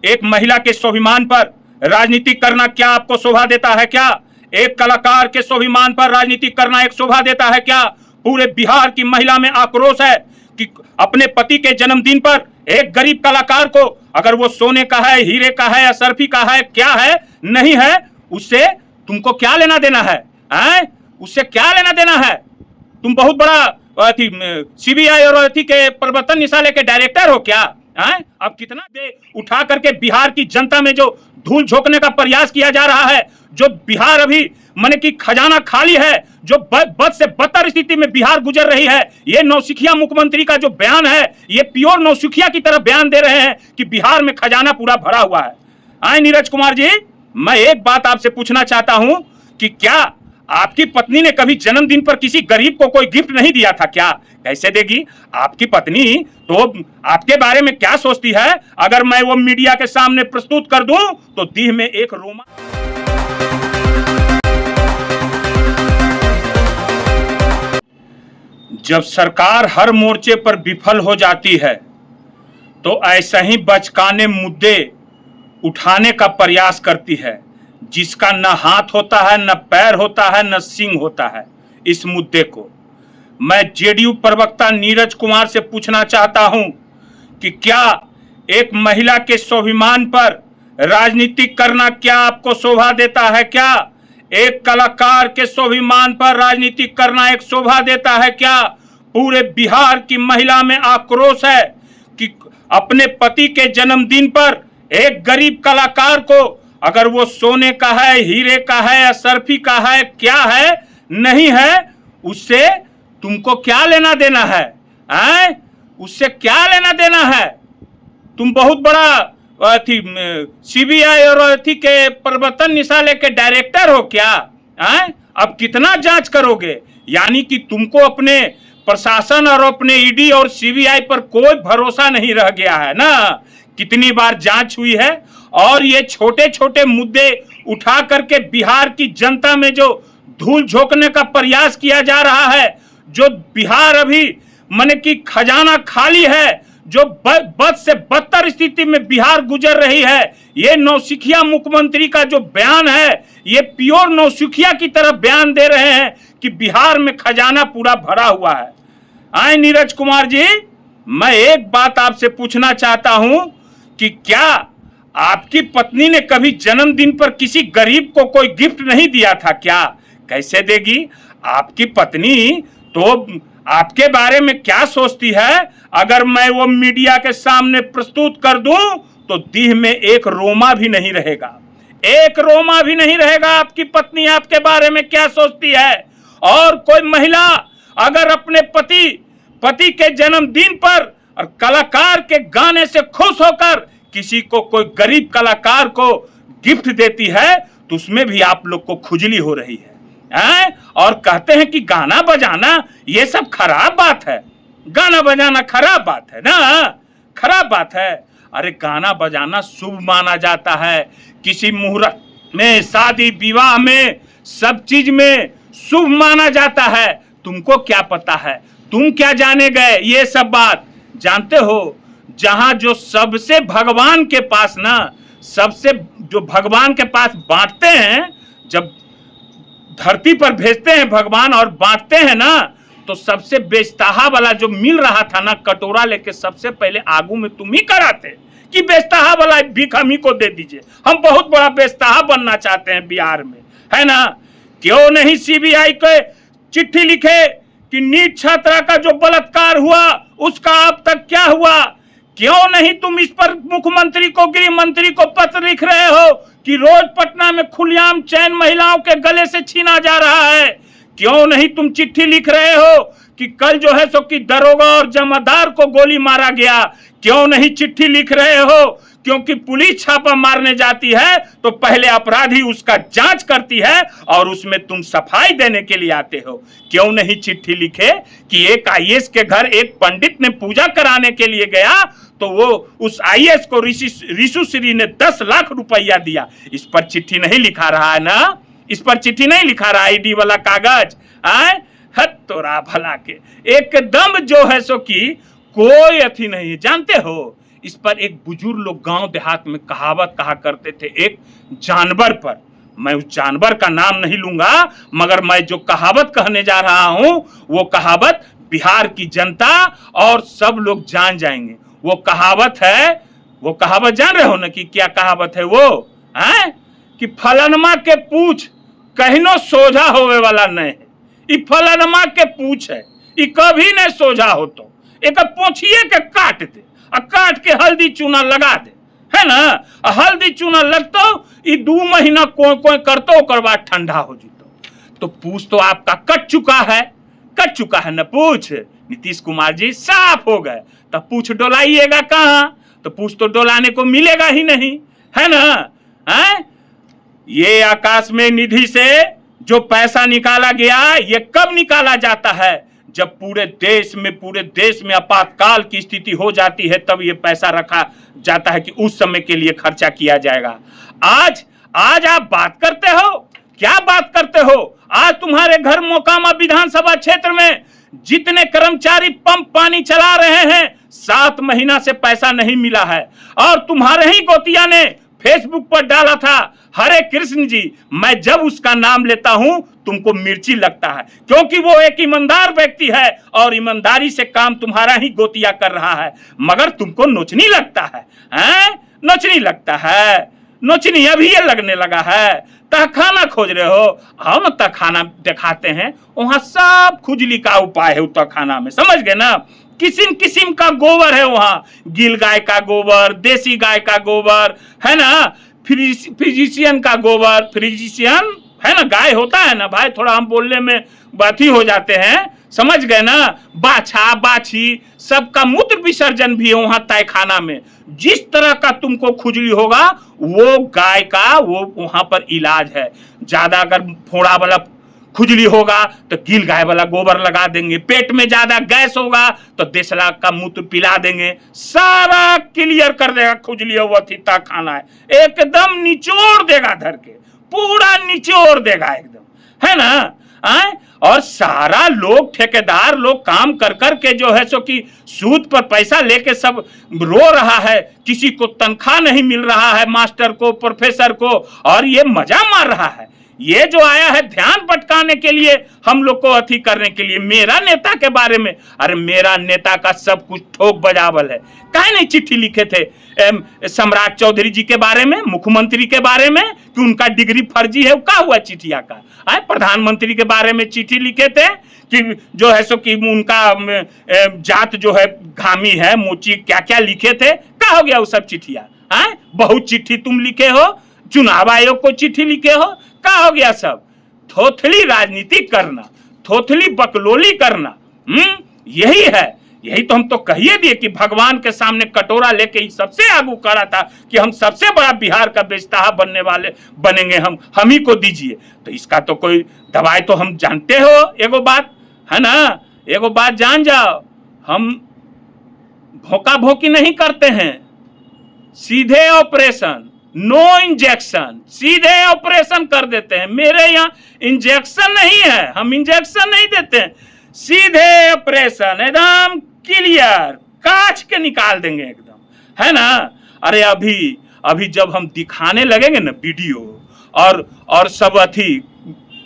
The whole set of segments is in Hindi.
एक महिला के स्वाभिमान पर राजनीति करना क्या आपको शोभा देता है क्या? एक कलाकार के स्वाभिमान पर राजनीति करना एक शोभा देता है क्या? पूरे बिहार की महिला में आक्रोश है कि अपने पति के जन्मदिन पर एक गरीब कलाकार को, अगर वो सोने का है, हीरे का है, असरफी का है, क्या है, नहीं है, उससे तुमको क्या लेना देना है? उससे क्या लेना देना है? तुम बहुत बड़ा सीबीआई और अथी के प्रवर्तन निदेशालय के डायरेक्टर हो क्या? अब कितना दे उठा करके बिहार की जनता में जो धूल झोंकने का प्रयास किया जा रहा है, जो बिहार अभी माने कि खजाना खाली है, जो बद से बदतर स्थिति में बिहार गुजर रही है। ये नौसिखिया मुख्यमंत्री का जो बयान है, ये प्योर नौसिखिया की तरह बयान दे रहे हैं कि बिहार में खजाना पूरा भरा हुआ है। नीरज कुमार जी, मैं एक बात आपसे पूछना चाहता हूं कि क्या आपकी पत्नी ने कभी जन्मदिन पर किसी गरीब को कोई गिफ्ट नहीं दिया था क्या? कैसे देगी? आपकी पत्नी तो आपके बारे में क्या सोचती है? अगर मैं वो मीडिया के सामने प्रस्तुत कर दूं तो देह में एक रोमा। जब सरकार हर मोर्चे पर विफल हो जाती है तो ऐसा ही बचकाने मुद्दे उठाने का प्रयास करती है, जिसका न हाथ होता है, न पैर होता है, न सींग होता है। इस मुद्दे को मैं जेडीयू प्रवक्ता नीरज कुमार से पूछना चाहता हूं कि क्या एक महिला के स्वाभिमान पर राजनीति करना क्या आपको शोभा देता है क्या? एक कलाकार के स्वाभिमान पर राजनीति करना एक शोभा देता है क्या? पूरे बिहार की महिला में आक्रोश है कि अपने पति के जन्मदिन पर एक गरीब कलाकार को, अगर वो सोने का है, हीरे का है, असरफी का है, क्या है, नहीं है, उससे तुमको क्या लेना देना है? उससे क्या लेना देना है? तुम बहुत बड़ा सीबीआई और अथी के प्रवर्तन निदेशालय के डायरेक्टर हो क्या? अब कितना जांच करोगे? यानी कि तुमको अपने प्रशासन और अपने ईडी और सीबीआई पर कोई भरोसा नहीं रह गया है ना? कितनी बार जांच हुई है और ये छोटे छोटे मुद्दे उठा करके बिहार की जनता में जो धूल झोंकने का प्रयास किया जा रहा है, जो बिहार अभी माने कि खजाना खाली है, जो बद से बदतर स्थिति में बिहार गुजर रही है। ये नौसिखिया मुख्यमंत्री का जो बयान है, ये प्योर नौसिखिया की तरह बयान दे रहे हैं कि बिहार में खजाना पूरा भरा हुआ है। नीरज कुमार जी, मैं एक बात आपसे पूछना चाहता हूं कि क्या आपकी पत्नी ने कभी जन्मदिन पर किसी गरीब को कोई गिफ्ट नहीं दिया था क्या? कैसे देगी? आपकी पत्नी तो आपके बारे में क्या सोचती है? अगर मैं वो मीडिया के सामने प्रस्तुत कर दूं तो देह में एक रोमा भी नहीं रहेगा, एक रोमा भी नहीं रहेगा। आपकी पत्नी आपके बारे में क्या सोचती है? और कोई महिला अगर अपने पति के जन्मदिन पर और कलाकार के गाने से खुश होकर किसी को, कोई गरीब कलाकार को गिफ्ट देती है तो उसमें भी आप लोग को खुजली हो रही है। और कहते हैं कि गाना बजाना ये सब खराब बात है। गाना बजाना खराब बात है ना? खराब बात है। अरे गाना बजाना शुभ माना जाता है। किसी मुहूर्त में, शादी विवाह में, सब चीज में शुभ माना जाता है। तुमको क्या पता है? तुम क्या जाने गए ये सब बात? जानते हो, जहां जो सबसे भगवान के पास ना, सबसे जो भगवान के पास बांटते हैं, जब धरती पर भेजते हैं भगवान और बांटते हैं ना, तो सबसे बेचताहा वाला जो मिल रहा था ना, कटोरा लेके सबसे पहले आगू में तुम ही कराते कि बेचताहा वाला भीख हम ही को दे दीजिए। हम बहुत बड़ा बेचताहा बनना चाहते हैं बिहार में, है ना? क्यों नहीं सीबीआई को चिट्ठी लिखे कि नीट छात्रा का जो बलात्कार हुआ उसका अब तक क्या हुआ? क्यों नहीं तुम इस पर मुख्यमंत्री को, गृह मंत्री को पत्र लिख रहे हो कि रोज पटना में खुलेआम चैन महिलाओं के गले से छीना जा रहा है? क्यों नहीं तुम चिट्ठी लिख रहे हो कि कल जो है सो कि दरोगा और जमादार को गोली मारा गया? क्यों नहीं चिट्ठी लिख रहे हो? क्योंकि पुलिस छापा मारने जाती है तो पहले अपराधी उसका जांच करती है और उसमें तुम सफाई देने के लिए आते हो। क्यों नहीं चिट्ठी लिखे कि एक आईएएस के घर एक पंडित ने पूजा कराने के लिए गया तो वो उस आईएएस को ऋषु श्री ने 10 लाख रुपया दिया? इस पर चिट्ठी नहीं लिखा रहा है ना? इस पर चिट्ठी नहीं लिखा रहा, आईडी वाला कागज। हद तोरा भला के एकदम जो है सो कि कोई अथी नहीं है। जानते हो, इस पर एक बुजुर्ग लोग गांव देहात में कहावत कहा करते थे एक जानवर पर। मैं उस जानवर का नाम नहीं लूंगा, मगर मैं जो कहावत कहने जा रहा हूं वो कहावत बिहार की जनता और सब लोग जान जाएंगे। वो कहावत जान रहे हो ना कि क्या कहावत है वो है कि फलनमा के पूछ कहिनो सोझा होवे वाला नहीं है। ई फलनमा के पूछ है, ई कभी नहीं सोझा हो तो एक पोछिए के काट दे और काट के हल्दी चूना लगा दे, है ना। हल्दी चूना लगतो ई 2 महीना कोई कोई करतो ओकर बाद ठंडा हो जीतो। तो पूछ तो आपका कट चुका है ना पूछ। नीतीश कुमार जी साफ हो गए, तब पूछ डोलाइएगा कहाँ? तो पूछ तो डोलाने को मिलेगा ही नहीं, है ना। है ये आकाश में निधि से जो पैसा निकाला गया, ये कब निकाला जाता है? जब पूरे देश में आपातकाल की स्थिति हो जाती है, तब ये पैसा रखा जाता है कि उस समय के लिए खर्चा किया जाएगा। आज आप बात करते हो, क्या बात करते हो? आज तुम्हारे घर मोकामा विधानसभा क्षेत्र में जितने कर्मचारी पंप पानी चला रहे हैं 7 महीना से पैसा नहीं मिला है। और तुम्हारे ही गोतिया ने फेसबुक पर डाला था, हरे कृष्ण जी, मैं जब उसका नाम लेता हूं तुमको मिर्ची लगता है, क्योंकि वो एक ईमानदार व्यक्ति है और ईमानदारी से काम तुम्हारा ही गोतिया कर रहा है, मगर तुमको नोचनी लगता है, नोचनी लगता है। नोचनी अभी ये लगने लगा है। तहखाना खोज रहे हो, आओ ना तहखाना दिखाते हैं, वहां सब खुजली का उपाय है। तहखाना में समझ गए ना, किस्म किस्म का गोबर है वहां, गिल गाय का गोबर, देसी गाय का गोबर, है ना, फ्रिजिशियन का गोबर, फ्रिजिशियन है ना, गाय होता है ना भाई, थोड़ा हम बोलने में बात ही हो जाते हैं, समझ गए ना। बाछा बाछी सबका मूत्र विसर्जन भी है वहां तहखाना में। जिस तरह का तुमको खुजली होगा वो गाय का वो वहां पर इलाज है। ज्यादा अगर फोड़ा वाला खुजली होगा तो गिल गाय वाला गोबर लगा देंगे, पेट में ज्यादा गैस होगा तो देसला का मूत्र पिला देंगे, सारा क्लियर कर देगा। खुजली वो तहखाना है, एकदम निचोड़ देगा, धर के पूरा निचोड़ देगा एकदम, है ना। और सारा लोग ठेकेदार लोग काम कर कर के जो है सो कि सूद पर पैसा लेके सब रो रहा है, किसी को तनख्वाह नहीं मिल रहा है, मास्टर को, प्रोफेसर को, और ये मजा मार रहा है। ये जो आया है ध्यान भटकाने के लिए, हम लोग को अथी करने के लिए, मेरा नेता के बारे में। अरे मेरा नेता का सब कुछ ठोक बजावल है। काहे नहीं चिट्ठी लिखे थे सम्राट चौधरी जी के बारे में, मुख्यमंत्री के बारे में, कि उनका डिग्री फर्जी है? क्या हुआ चिट्ठिया का? प्रधानमंत्री के बारे में चिट्ठी लिखे थे कि जो है सो कि उनका जात जो है घामी है, मोची, क्या क्या लिखे थे। क्या हो गया वो सब चिट्ठिया? बहुत चिट्ठी तुम लिखे हो, चुनाव आयोग को चिट्ठी लिखे हो, क्या हो गया सब? थोथली राजनीति करना, थोथली बकलोली करना, यही है। यही तो हम तो कहिए दिए कि भगवान के सामने कटोरा लेके ही सबसे आगू खड़ा था कि हम सबसे बड़ा बिहार का बेचताहा बनने वाले बनेंगे, हम ही को दीजिए। तो इसका तो कोई दवाई तो हम जानते हो। एगो बात है ना, एगो बात जान जाओ, हम भोंका भोंकी नहीं करते हैं, सीधे ऑपरेशन, नो इंजेक्शन, सीधे ऑपरेशन कर देते हैं। मेरे यहाँ इंजेक्शन नहीं है, हम इंजेक्शन नहीं देते हैं, सीधे ऑपरेशन, एकदम क्लियर, काट के निकाल देंगे एकदम, है ना। अरे अभी जब हम दिखाने लगेंगे ना वीडियो और सब अथी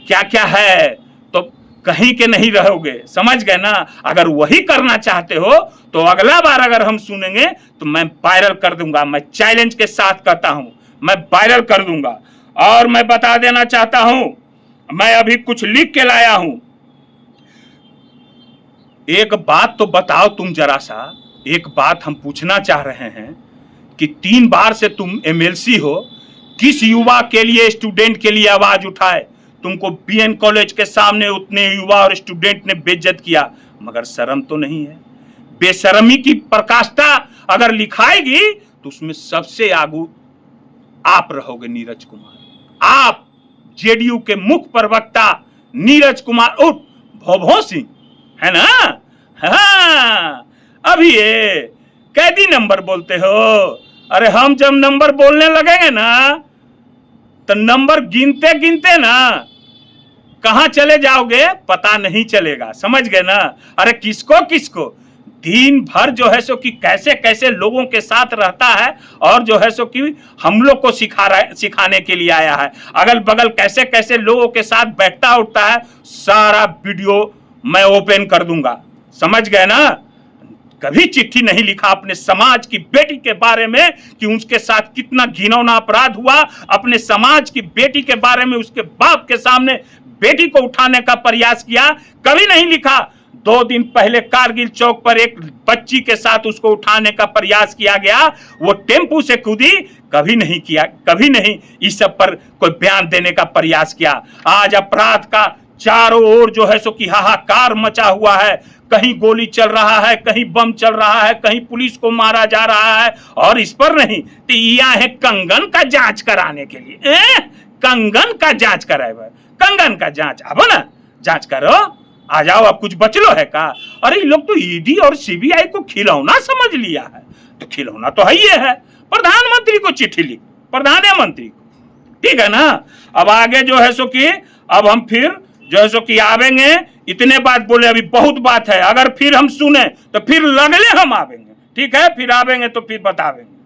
क्या क्या है, तो कहीं के नहीं रहोगे, समझ गए ना। अगर वही करना चाहते हो तो अगला बार अगर हम सुनेंगे तो मैं वायरल कर दूंगा। मैं चैलेंज के साथ कहता हूं, मैं वायरल कर दूंगा। और मैं बता देना चाहता हूं, मैं अभी कुछ लिख के लाया हूं। एक बात तो बताओ तुम जरा सा, एक बात हम पूछना चाह रहे हैं कि 3 बार से तुम एमएलसी हो, किस युवा के लिए, स्टूडेंट के लिए आवाज उठाए? तुमको बीएन कॉलेज के सामने उतने युवा और स्टूडेंट ने बेइज्जत किया, मगर शर्म तो नहीं है? बेशर्मी की प्रकाष्ठा अगर लिखाएगी तो उसमें सबसे आगू आप रहोगे, नीरज कुमार। आप जेडीयू के मुख्य प्रवक्ता नीरज कुमार उर्फ भोभो सिंह, है ना। हाँ, अभी ये कैदी नंबर बोलते हो। अरे हम जब नंबर बोलने लगेंगे ना तो नंबर गिनते गिनते ना कहां चले जाओगे पता नहीं चलेगा, समझ गए ना। अरे किसको किसको दिन भर जो है सो कि कैसे कैसे लोगों के साथ रहता है और जो है सो कि हम लोग को सिखाने के लिए आया है। अगल बगल कैसे कैसे लोगों के साथ बैठता उठता है, सारा वीडियो मैं ओपन कर दूंगा, समझ गए ना। कभी चिट्ठी नहीं लिखा अपने समाज की बेटी के बारे में कि उसके साथ कितना घिनौना अपराध हुआ, अपने समाज की बेटी के बारे में उसके बाप के सामने बेटी को उठाने का प्रयास किया, कभी नहीं लिखा। 2 दिन पहले कारगिल चौक पर एक बच्ची के साथ उसको उठाने का प्रयास किया गया, वो टेम्पू से कूदी, कभी नहीं किया, कभी नहीं इस सब पर कोई बयान देने का प्रयास किया। आज अपराध का चारों ओर जो है सो कि हाहाकार मचा हुआ है, कहीं गोली चल रहा है, कहीं बम चल रहा है, कहीं पुलिस को मारा जा रहा है, और इस पर नहीं तो यह है कंगन का जांच कराने के लिए। कंगन का जांच कराए, कंगन का जांच, अब ना जांच करो, आ जाओ, अब कुछ बचलो है का। अरे लोग तो ईडी और सीबीआई को खिलौना समझ लिया है, तो खिलौना तो है ही है। प्रधानमंत्री को चिट्ठी लिख, प्रधानमंत्री को, ठीक है ना। अब आगे जो है सो कि अब हम फिर जो है सो कि आवेंगे, इतने बात बोले, अभी बहुत बात है, अगर फिर हम सुने तो फिर लगले हम आवेंगे, ठीक है, फिर आवेंगे तो फिर बतावेंगे।